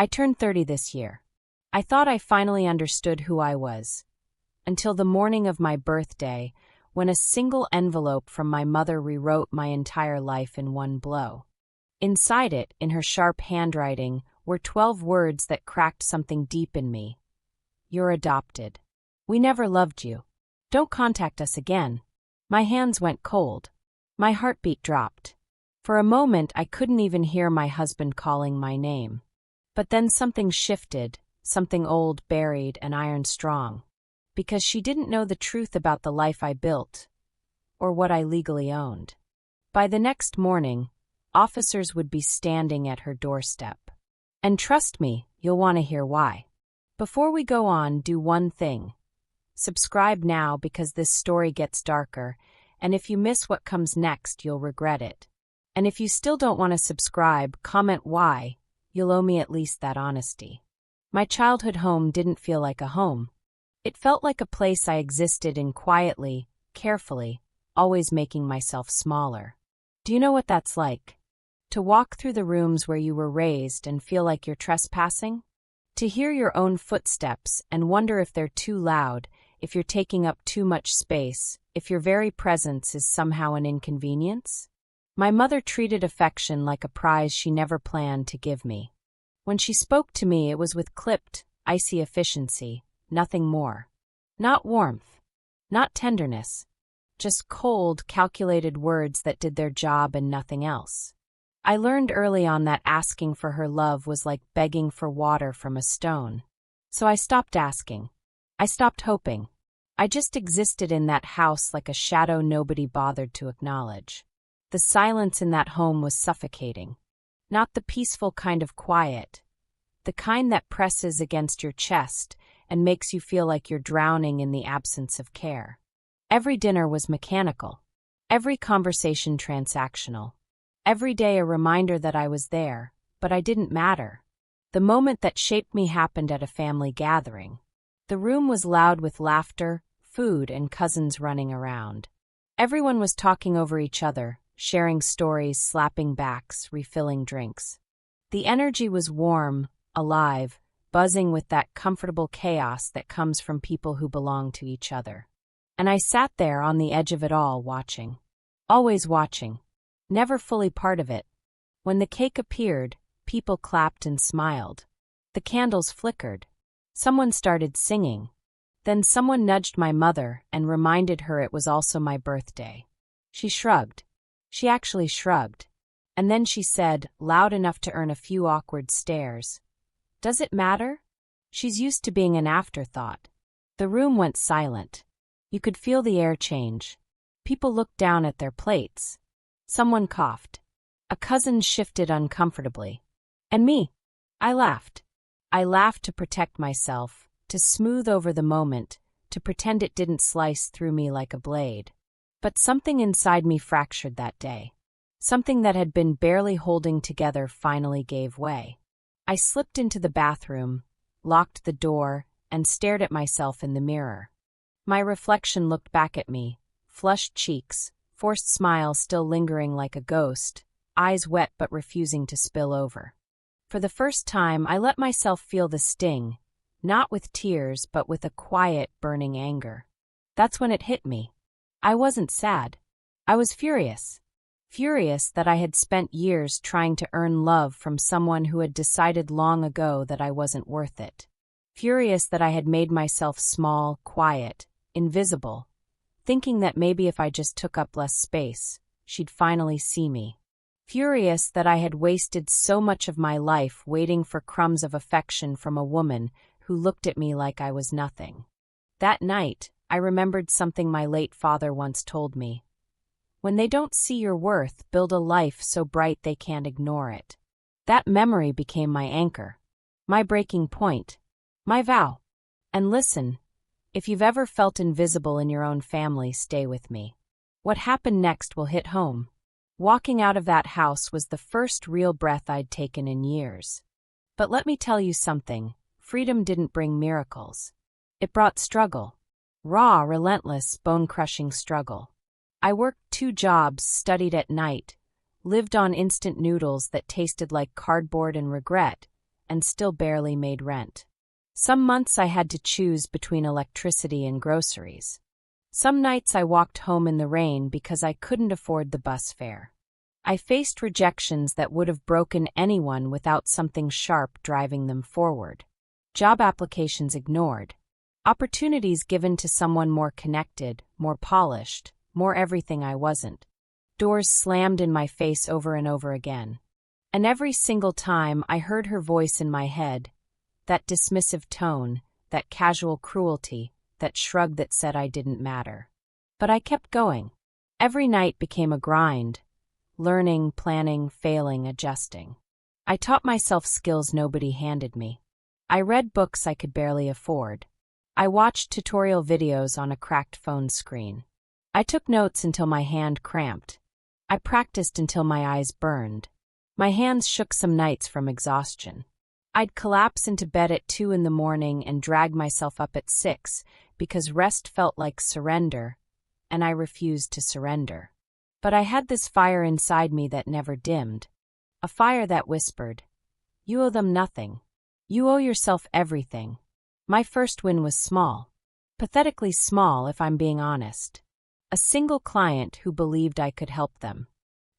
I turned 30 this year. I thought I finally understood who I was. Until the morning of my birthday, when a single envelope from my mother rewrote my entire life in one blow. Inside it, in her sharp handwriting, were 12 words that cracked something deep in me. You're adopted. We never loved you. Don't contact us again. My hands went cold. My heartbeat dropped. For a moment, I couldn't even hear my husband calling my name. But then something shifted, something old, buried, and iron strong. Because she didn't know the truth about the life I built, or what I legally owned. By the next morning, officers would be standing at her doorstep. And trust me, you'll want to hear why. Before we go on, do one thing. Subscribe now because this story gets darker, and if you miss what comes next, you'll regret it. And if you still don't want to subscribe, comment why. You'll owe me at least that honesty. My childhood home didn't feel like a home. It felt like a place I existed in quietly, carefully, always making myself smaller. Do you know what that's like? To walk through the rooms where you were raised and feel like you're trespassing? To hear your own footsteps and wonder if they're too loud, if you're taking up too much space, if your very presence is somehow an inconvenience? My mother treated affection like a prize she never planned to give me. When she spoke to me, it was with clipped, icy efficiency, nothing more. Not warmth, not tenderness, just cold, calculated words that did their job and nothing else. I learned early on that asking for her love was like begging for water from a stone. So I stopped asking. I stopped hoping. I just existed in that house like a shadow nobody bothered to acknowledge. The silence in that home was suffocating. Not the peaceful kind of quiet. The kind that presses against your chest and makes you feel like you're drowning in the absence of care. Every dinner was mechanical. Every conversation transactional. Every day a reminder that I was there, but I didn't matter. The moment that shaped me happened at a family gathering. The room was loud with laughter, food, and cousins running around. Everyone was talking over each other, sharing stories, slapping backs, refilling drinks. The energy was warm, alive, buzzing with that comfortable chaos that comes from people who belong to each other. And I sat there on the edge of it all, watching. Always watching. Never fully part of it. When the cake appeared, people clapped and smiled. The candles flickered. Someone started singing. Then someone nudged my mother and reminded her it was also my birthday. She shrugged. She actually shrugged. And then she said, loud enough to earn a few awkward stares, "Does it matter?" She's used to being an afterthought. The room went silent. You could feel the air change. People looked down at their plates. Someone coughed. A cousin shifted uncomfortably. And me. I laughed. I laughed to protect myself, to smooth over the moment, to pretend it didn't slice through me like a blade. But something inside me fractured that day. Something that had been barely holding together finally gave way. I slipped into the bathroom, locked the door, and stared at myself in the mirror. My reflection looked back at me, flushed cheeks, forced smile still lingering like a ghost, eyes wet but refusing to spill over. For the first time, I let myself feel the sting, not with tears but with a quiet, burning anger. That's when it hit me. I wasn't sad. I was furious. Furious that I had spent years trying to earn love from someone who had decided long ago that I wasn't worth it. Furious that I had made myself small, quiet, invisible, thinking that maybe if I just took up less space, she'd finally see me. Furious that I had wasted so much of my life waiting for crumbs of affection from a woman who looked at me like I was nothing. That night, I remembered something my late father once told me. When they don't see your worth, build a life so bright they can't ignore it. That memory became my anchor, my breaking point, my vow. And listen, if you've ever felt invisible in your own family, stay with me. What happened next will hit home. Walking out of that house was the first real breath I'd taken in years. But let me tell you something, freedom didn't bring miracles. It brought struggle. Raw, relentless, bone-crushing struggle. I worked 2 jobs, studied at night, lived on instant noodles that tasted like cardboard and regret, and still barely made rent. Some months I had to choose between electricity and groceries. Some nights I walked home in the rain because I couldn't afford the bus fare. I faced rejections that would have broken anyone without something sharp driving them forward. Job applications ignored. Opportunities given to someone more connected, more polished, more everything I wasn't. Doors slammed in my face over and over again. And every single time I heard her voice in my head, that dismissive tone, that casual cruelty, that shrug that said I didn't matter. But I kept going. Every night became a grind. Learning, planning, failing, adjusting. I taught myself skills nobody handed me. I read books I could barely afford. I watched tutorial videos on a cracked phone screen. I took notes until my hand cramped. I practiced until my eyes burned. My hands shook some nights from exhaustion. I'd collapse into bed at 2 in the morning and drag myself up at 6 because rest felt like surrender, and I refused to surrender. But I had this fire inside me that never dimmed. A fire that whispered, "You owe them nothing. You owe yourself everything." My first win was small. Pathetically small, if I'm being honest. A single client who believed I could help them.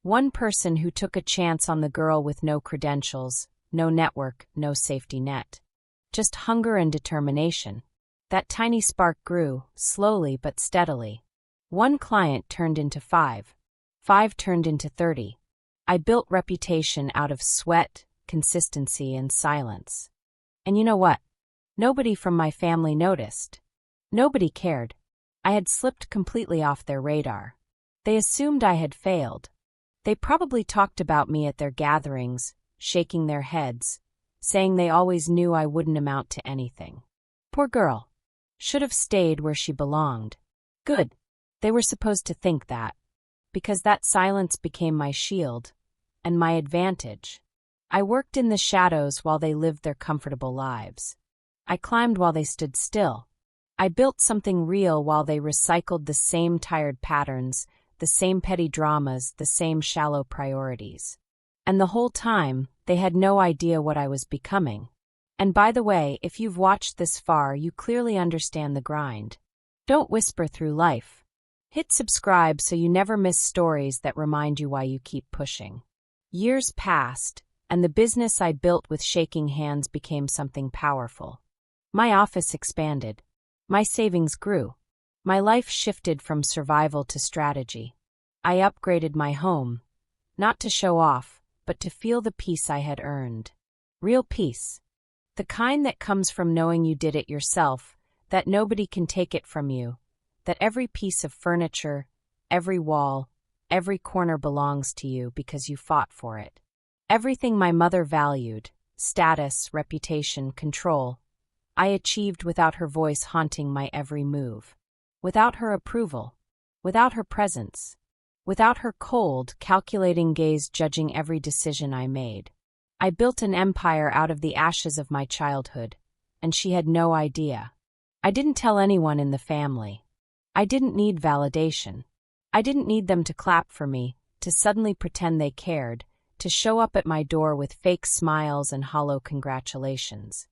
One person who took a chance on the girl with no credentials, no network, no safety net. Just hunger and determination. That tiny spark grew, slowly but steadily. One client turned into 5. 5 turned into 30. I built reputation out of sweat, consistency, and silence. And you know what? Nobody from my family noticed. Nobody cared. I had slipped completely off their radar. They assumed I had failed. They probably talked about me at their gatherings, shaking their heads, saying they always knew I wouldn't amount to anything. Poor girl. Should have stayed where she belonged. Good. They were supposed to think that. Because that silence became my shield, and my advantage. I worked in the shadows while they lived their comfortable lives. I climbed while they stood still. I built something real while they recycled the same tired patterns, the same petty dramas, the same shallow priorities. And the whole time, they had no idea what I was becoming. And by the way, if you've watched this far, you clearly understand the grind. Don't whisper through life. Hit subscribe so you never miss stories that remind you why you keep pushing. Years passed, and the business I built with shaking hands became something powerful. My office expanded. My savings grew. My life shifted from survival to strategy. I upgraded my home, not to show off, but to feel the peace I had earned. Real peace. The kind that comes from knowing you did it yourself, that nobody can take it from you. That every piece of furniture, every wall, every corner belongs to you because you fought for it. Everything my mother valued, status, reputation, control, I achieved without her voice haunting my every move. Without her approval. Without her presence. Without her cold, calculating gaze judging every decision I made. I built an empire out of the ashes of my childhood, and she had no idea. I didn't tell anyone in the family. I didn't need validation. I didn't need them to clap for me, to suddenly pretend they cared, to show up at my door with fake smiles and hollow congratulations.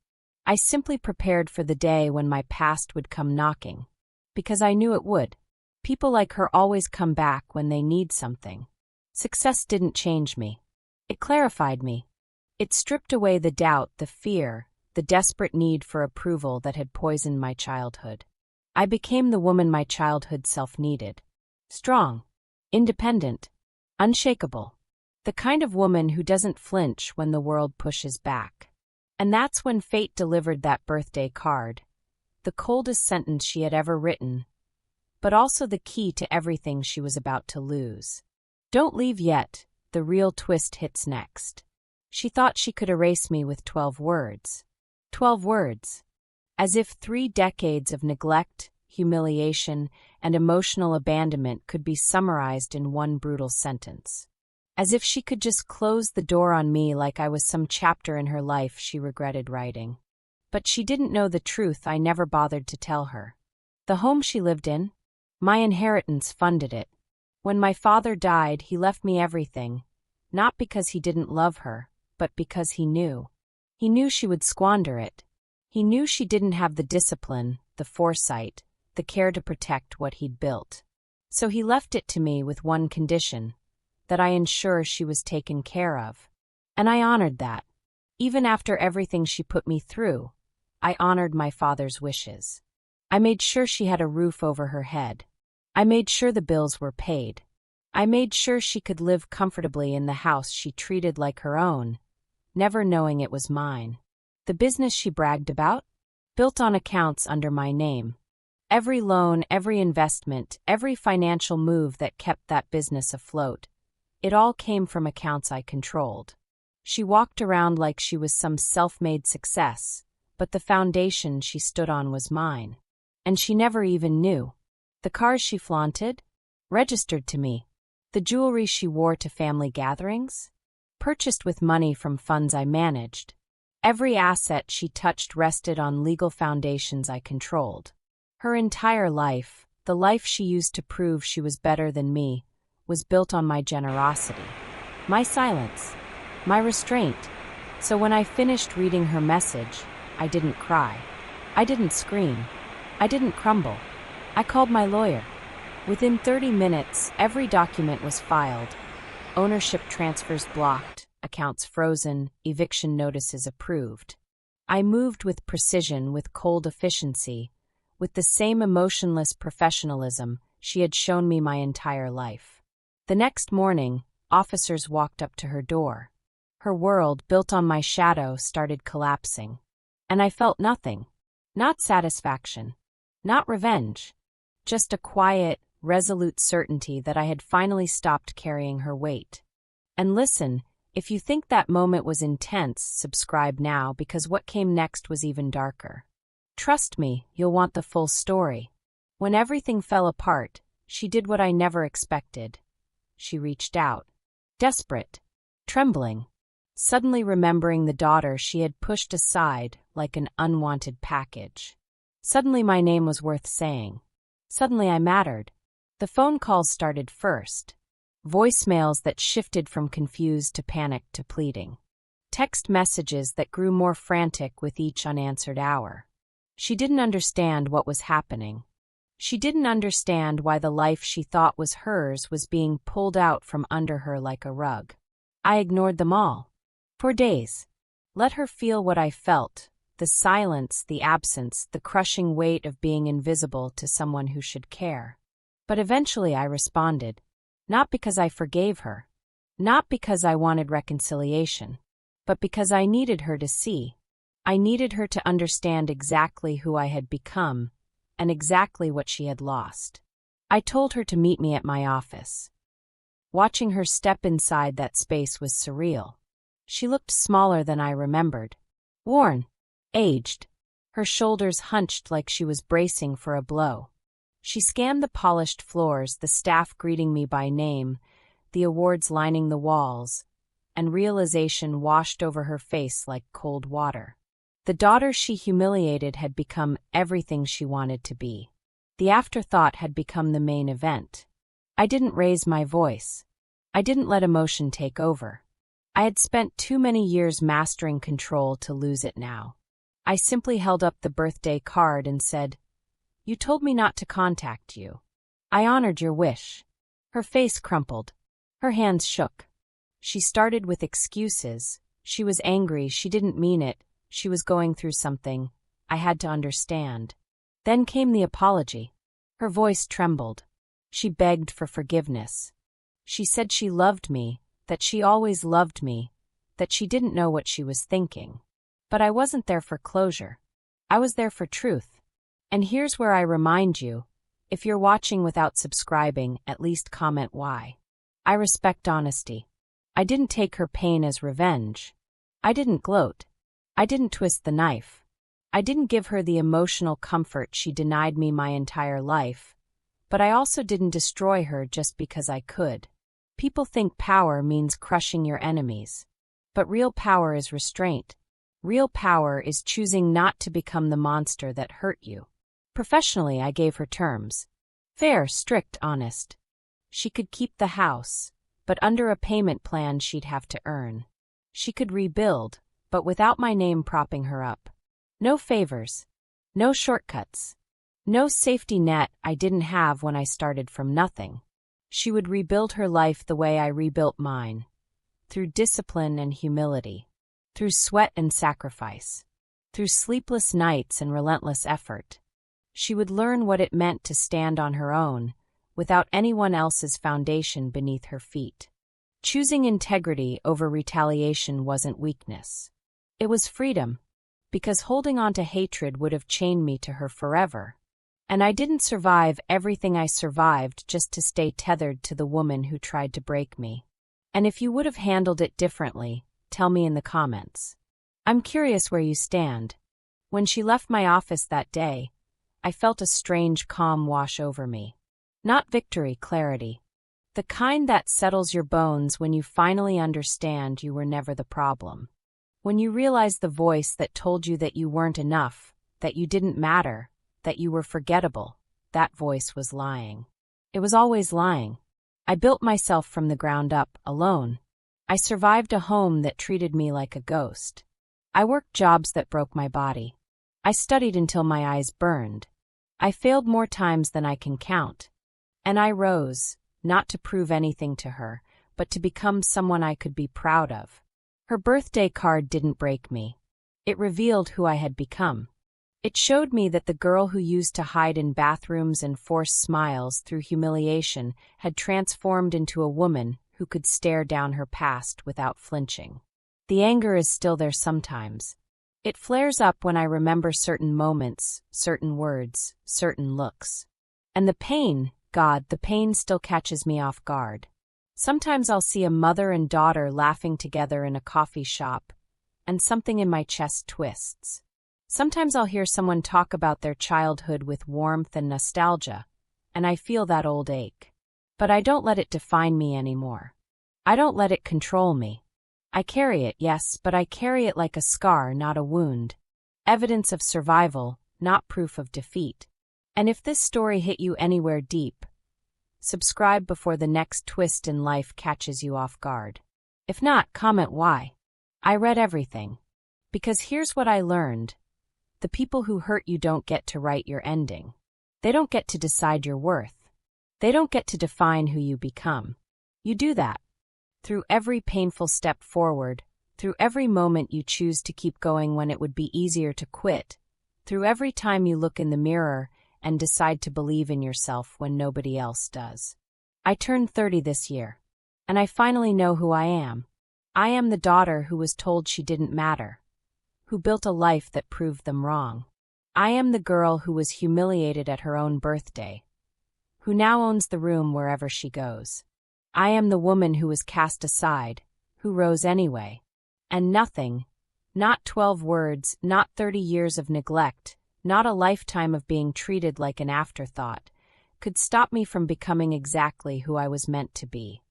I simply prepared for the day when my past would come knocking. Because I knew it would. People like her always come back when they need something. Success didn't change me. It clarified me. It stripped away the doubt, the fear, the desperate need for approval that had poisoned my childhood. I became the woman my childhood self needed. Strong, independent, unshakable. The kind of woman who doesn't flinch when the world pushes back. And that's when fate delivered that birthday card. The coldest sentence she had ever written, but also the key to everything she was about to lose. Don't leave yet, the real twist hits next. She thought she could erase me with 12 words. 12 words. As if 3 decades of neglect, humiliation, and emotional abandonment could be summarized in one brutal sentence. As if she could just close the door on me like I was some chapter in her life she regretted writing. But she didn't know the truth I never bothered to tell her. The home she lived in? My inheritance funded it. When my father died, he left me everything, not because he didn't love her, but because he knew. He knew she would squander it. He knew she didn't have the discipline, the foresight, the care to protect what he'd built. So he left it to me with one condition, that I ensure she was taken care of. And I honored that. Even after everything she put me through, I honored my father's wishes. I made sure she had a roof over her head. I made sure the bills were paid. I made sure she could live comfortably in the house she treated like her own, never knowing it was mine. The business she bragged about? Built on accounts under my name. Every loan, every investment, every financial move that kept that business afloat, it all came from accounts I controlled. She walked around like she was some self-made success, but the foundation she stood on was mine. And she never even knew. The cars she flaunted? Registered to me. The jewelry she wore to family gatherings? Purchased with money from funds I managed. Every asset she touched rested on legal foundations I controlled. Her entire life, the life she used to prove she was better than me, was built on my generosity, my silence, my restraint. So when I finished reading her message, I didn't cry. I didn't scream. I didn't crumble. I called my lawyer. Within 30 minutes, every document was filed. Ownership transfers blocked, accounts frozen, eviction notices approved. I moved with precision, with cold efficiency, with the same emotionless professionalism she had shown me my entire life. The next morning, officers walked up to her door. Her world, built on my shadow, started collapsing. And I felt nothing. Not satisfaction. Not revenge. Just a quiet, resolute certainty that I had finally stopped carrying her weight. And listen, if you think that moment was intense, subscribe now, because what came next was even darker. Trust me, you'll want the full story. When everything fell apart, she did what I never expected. She reached out. Desperate. Trembling. Suddenly remembering the daughter she had pushed aside like an unwanted package. Suddenly my name was worth saying. Suddenly I mattered. The phone calls started first. Voicemails that shifted from confused to panicked to pleading. Text messages that grew more frantic with each unanswered hour. She didn't understand what was happening. She didn't understand why the life she thought was hers was being pulled out from under her like a rug. I ignored them all. For days. Let her feel what I felt, the silence, the absence, the crushing weight of being invisible to someone who should care. But eventually I responded. Not because I forgave her. Not because I wanted reconciliation. But because I needed her to see. I needed her to understand exactly who I had become, and exactly what she had lost. I told her to meet me at my office. Watching her step inside that space was surreal. She looked smaller than I remembered. Worn. Aged. Her shoulders hunched like she was bracing for a blow. She scanned the polished floors, the staff greeting me by name, the awards lining the walls, and realization washed over her face like cold water. The daughter she humiliated had become everything she wanted to be. The afterthought had become the main event. I didn't raise my voice. I didn't let emotion take over. I had spent too many years mastering control to lose it now. I simply held up the birthday card and said, "You told me not to contact you. I honored your wish." Her face crumpled. Her hands shook. She started with excuses. She was angry. She didn't mean it. She was going through something. I had to understand. Then came the apology. Her voice trembled. She begged for forgiveness. She said she loved me, that she always loved me, that she didn't know what she was thinking. But I wasn't there for closure. I was there for truth. And here's where I remind you, if you're watching without subscribing, at least comment why. I respect honesty. I didn't take her pain as revenge. I didn't gloat. I didn't twist the knife. I didn't give her the emotional comfort she denied me my entire life. But I also didn't destroy her just because I could. People think power means crushing your enemies. But real power is restraint. Real power is choosing not to become the monster that hurt you. Professionally, I gave her terms. Fair, strict, honest. She could keep the house, but under a payment plan she'd have to earn. She could rebuild, but without my name propping her up. No favors. No shortcuts. No safety net I didn't have when I started from nothing. She would rebuild her life the way I rebuilt mine, through discipline and humility, through sweat and sacrifice, through sleepless nights and relentless effort. She would learn what it meant to stand on her own, without anyone else's foundation beneath her feet. Choosing integrity over retaliation wasn't weakness. It was freedom, because holding on to hatred would have chained me to her forever. And I didn't survive everything I survived just to stay tethered to the woman who tried to break me. And if you would have handled it differently, tell me in the comments. I'm curious where you stand. When she left my office that day, I felt a strange calm wash over me. Not victory, clarity. The kind that settles your bones when you finally understand you were never the problem. When you realize the voice that told you that you weren't enough, that you didn't matter, that you were forgettable, that voice was lying. It was always lying. I built myself from the ground up, alone. I survived a home that treated me like a ghost. I worked jobs that broke my body. I studied until my eyes burned. I failed more times than I can count. And I rose, not to prove anything to her, but to become someone I could be proud of. Her birthday card didn't break me. It revealed who I had become. It showed me that the girl who used to hide in bathrooms and force smiles through humiliation had transformed into a woman who could stare down her past without flinching. The anger is still there sometimes. It flares up when I remember certain moments, certain words, certain looks. And the pain, God, the pain still catches me off guard. Sometimes I'll see a mother and daughter laughing together in a coffee shop, and something in my chest twists. Sometimes I'll hear someone talk about their childhood with warmth and nostalgia, and I feel that old ache. But I don't let it define me anymore. I don't let it control me. I carry it, yes, but I carry it like a scar, not a wound. Evidence of survival, not proof of defeat. And if this story hit you anywhere deep, subscribe before the next twist in life catches you off guard. If not, comment why. I read everything. Because here's what I learned. The people who hurt you don't get to write your ending. They don't get to decide your worth. They don't get to define who you become. You do that. Through every painful step forward, through every moment you choose to keep going when it would be easier to quit, through every time you look in the mirror and decide to believe in yourself when nobody else does. I turned 30 this year, and I finally know who I am. I am the daughter who was told she didn't matter, who built a life that proved them wrong. I am the girl who was humiliated at her own birthday, who now owns the room wherever she goes. I am the woman who was cast aside, who rose anyway. And nothing, not 12 words, not 30 years of neglect, not a lifetime of being treated like an afterthought, could stop me from becoming exactly who I was meant to be.